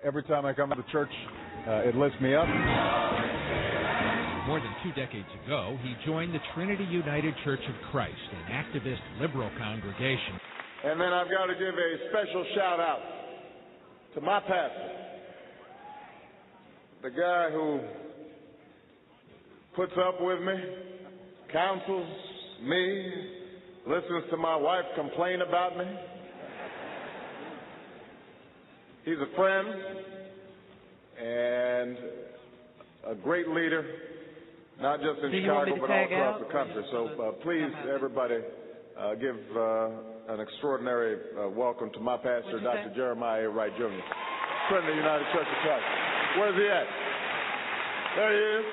Every time I come to church, it lifts me up. More than 2 decades ago, he joined the Trinity United Church of Christ, an activist liberal congregation. And then I've got to give a special shout out to my pastor, the guy who puts up with me, counsels me, listens to my wife complain about me. He's a friend and a great leader, not just in Chicago, but all across the country. So please, everybody, give an extraordinary welcome to my pastor, Dr. Jeremiah Wright, Jr., friend of the United Church of Christ. Where's he at? There he is.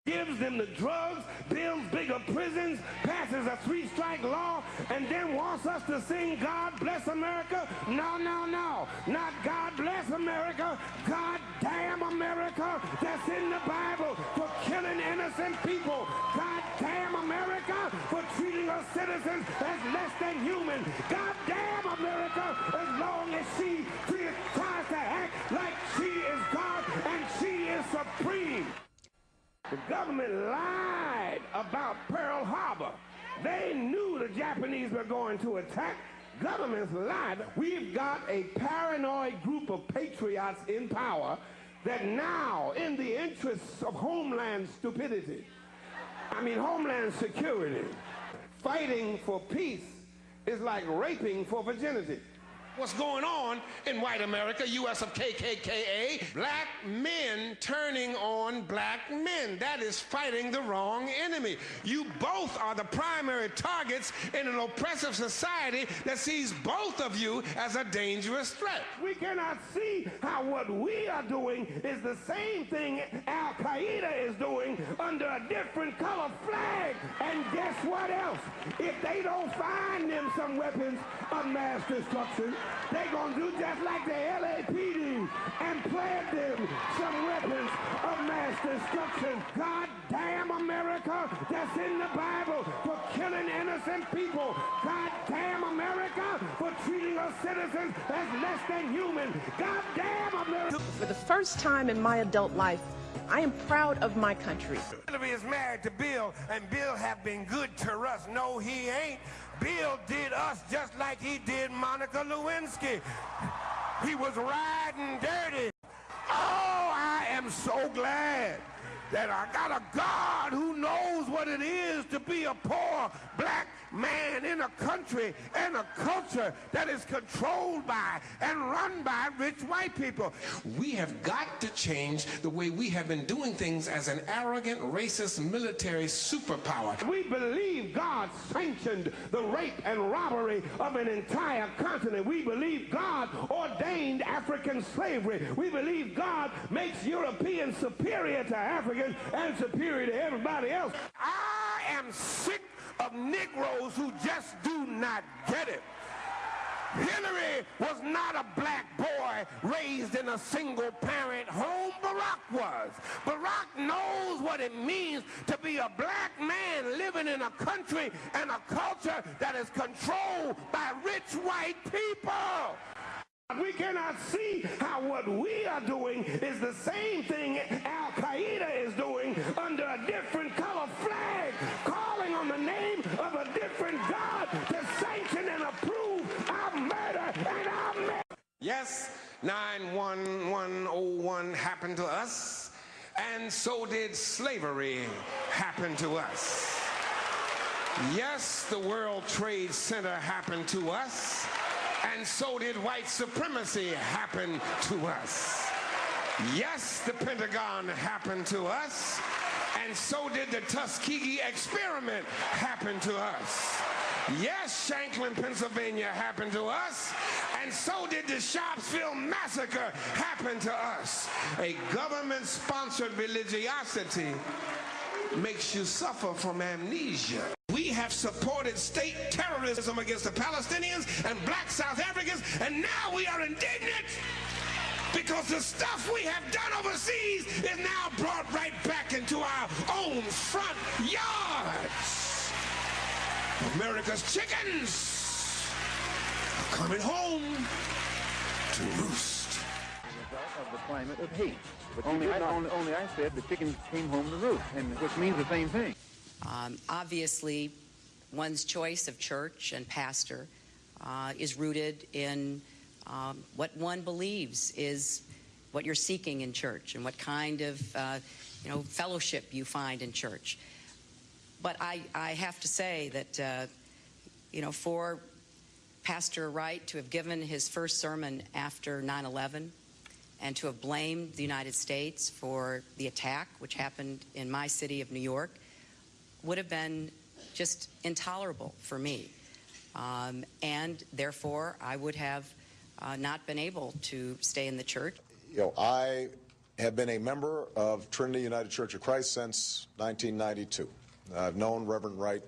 Gives them the drugs, builds bigger prisons, passes a 3-strike law, and then wants us to sing God Bless America? No, no, no. Not God Bless America. God damn America. That's in the Bible for killing innocent people. God damn America for treating us citizens as less than human. God damn America as long as she tries to act like she is God and she is supreme. The government lied about Pearl Harbor. They knew the Japanese were going to attack. Governments lied. We've got a paranoid group of patriots in power that now, in the interests of homeland stupidity, homeland security, fighting for peace is like raping for virginity. What's going on in white America, U.S. of KKKA? Black men turning on black men. That is fighting the wrong enemy. You both are the primary targets in an oppressive society that sees both of you as a dangerous threat. We cannot see how what we are doing is the same thing Al-Qaeda is doing under a different color flag. And guess what else? If they don't find them some weapons of mass destruction, they're going to do just like the LAPD and plant them some weapons of mass destruction. God damn America, that's in the Bible for killing innocent people. God damn America for treating us citizens as less than human. God damn America. For the first time in my adult life, I am proud of my country. Hillary is married to Bill, and Bill have been good to us. No, he ain't. Bill did us just like he did Monica Lewinsky. He was riding dirty. Oh, I am so glad that I got a God who knows what it is to be a poor black man in a country and a culture that is controlled by and run by rich white people. We have got to change the way we have been doing things as an arrogant, racist military superpower. We believe God sanctioned the rape and robbery of an entire continent. We believe God ordained African slavery. We believe God makes Europeans superior to Africans and superior to everybody else. I am sick of Negroes who just do not get it. Hillary was not a black boy raised in a single-parent home. Barack was. Barack knows what it means to be a black man living in a country and a culture that is controlled by rich white people. We cannot see how what we are doing is the same thing Al-Qaeda is doing under a different color flag, calling on the name of a different God to sanction and approve our murder and our murder. Yes, 9/11/01 happened to us, and so did slavery happen to us. Yes, the World Trade Center happened to us, and so did white supremacy happen to us. Yes, the Pentagon happened to us, and so did the Tuskegee experiment happen to us. Yes, Shanklin, Pennsylvania happened to us, and so did the Sharpsville massacre happen to us. A government-sponsored religiosity makes you suffer from amnesia. We have supported state terrorism against the Palestinians and black South Africans, and now we are indignant because the stuff we have done overseas is now brought right back into our own front yards. America's chickens are coming home to roost. Of the climate of hate. But only I said the chickens came home to roost, and which means the same thing. Obviously, one's choice of church and pastor is rooted in what one believes is what you're seeking in church and what kind of fellowship you find in church. But I have to say that for Pastor Wright to have given his first sermon after 9/11 and to have blamed the United States for the attack, which happened in my city of New York, would have been just intolerable for me. And therefore, I would have not been able to stay in the church. I have been a member of Trinity United Church of Christ since 1992. I've known Reverend Wright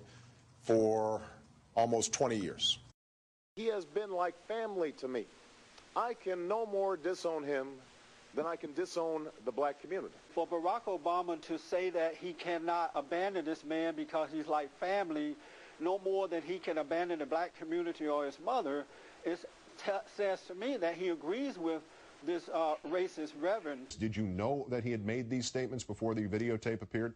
for almost 20 years. He has been like family to me. I can no more disown him than I can disown the black community. For Barack Obama to say that he cannot abandon this man because he's like family, no more than he can abandon the black community or his mother, says to me that he agrees with this racist reverend. Did you know that he had made these statements before the videotape appeared?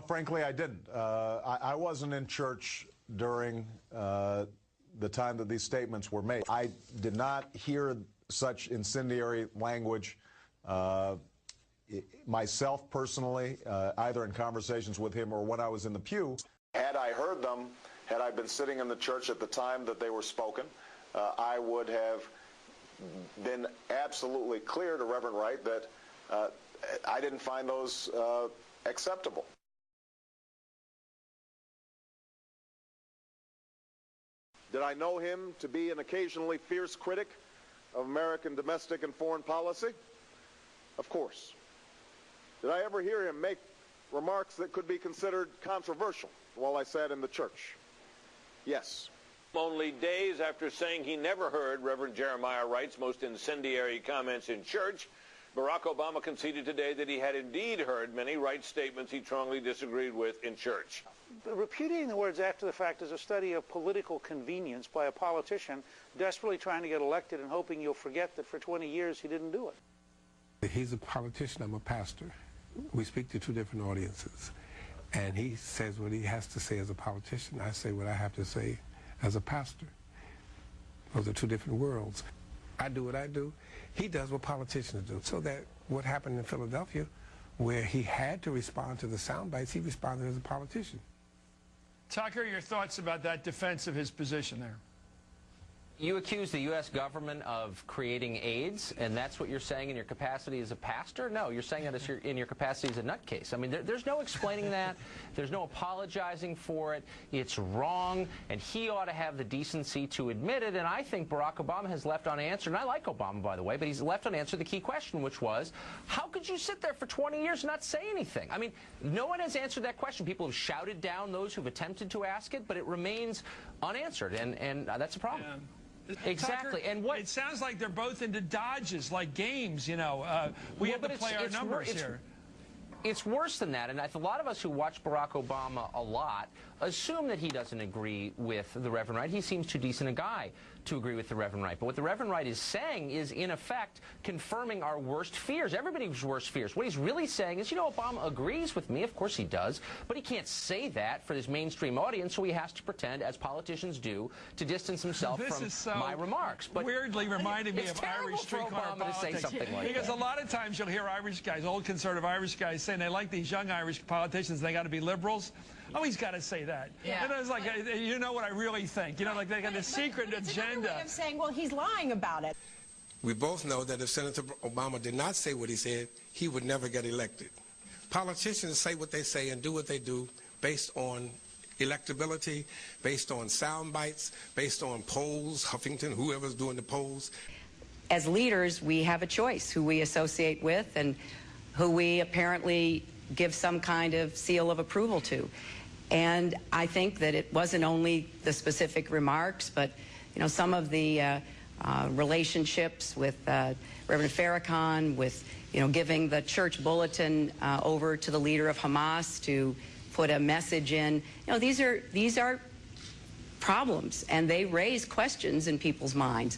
Frankly, I didn't. I wasn't in church during the time that these statements were made. I did not hear such incendiary language myself personally, either in conversations with him or when I was in the pew. Had I heard them, had I been sitting in the church at the time that they were spoken, I would have been absolutely clear to Reverend Wright that I didn't find those acceptable. Did I know him to be an occasionally fierce critic of American domestic and foreign policy? Of course. Did I ever hear him make remarks that could be considered controversial while I sat in the church? Yes. Only days after saying he never heard Reverend Jeremiah Wright's most incendiary comments in church, Barack Obama conceded today that he had indeed heard many Wright statements he strongly disagreed with in church. Repudiating the words after the fact is a study of political convenience by a politician desperately trying to get elected and hoping you'll forget that for 20 years he didn't do it. He's a politician, I'm a pastor. We speak to two different audiences. And he says what he has to say as a politician. I say what I have to say as a pastor. Those are two different worlds. I do what I do. He does what politicians do. So that what happened in Philadelphia, where he had to respond to the sound bites, he responded as a politician. Tucker, your thoughts about that defense of his position there? You accuse the U.S. government of creating AIDS, and that's what you're saying in your capacity as a pastor? No, you're saying that in your capacity as a nutcase. I mean, there's no explaining that. There's no apologizing for it. It's wrong, and he ought to have the decency to admit it, and I think Barack Obama has left unanswered, and I like Obama, by the way, but he's left unanswered the key question, which was, how could you sit there for 20 years and not say anything? I mean, no one has answered that question. People have shouted down those who've attempted to ask it, but it remains unanswered, and that's a problem. Yeah. Exactly. Tucker, and what it sounds like they're both into dodges, like games. We have to play our numbers here. It's worse than that, and a lot of us who watch Barack Obama a lot assume that he doesn't agree with the Reverend Wright. He seems too decent a guy to agree with the Reverend Wright. But what the Reverend Wright is saying is, in effect, confirming our worst fears, everybody's worst fears. What he's really saying is, Obama agrees with me. Of course he does. But he can't say that for his mainstream audience, so he has to pretend, as politicians do, to distance himself from my remarks. But weirdly reminded me of Irish streetcar politics. Because a lot of times you'll hear Irish guys, old conservative Irish guys, saying they like these young Irish politicians, they got to be liberals. Oh, he's got to say that. Yeah. And it's like, you know what I really think. Like they got this secret agenda. Way of saying, well, he's lying about it. We both know that if Senator Obama did not say what he said, he would never get elected. Politicians say what they say and do what they do based on electability, based on sound bites, based on polls, Huffington, whoever's doing the polls. As leaders, we have a choice who we associate with and who we apparently give some kind of seal of approval to. And I think that it wasn't only the specific remarks, but some of the relationships with Reverend Farrakhan, with giving the church bulletin over to the leader of Hamas to put a message in. These are problems, and they raise questions in people's minds.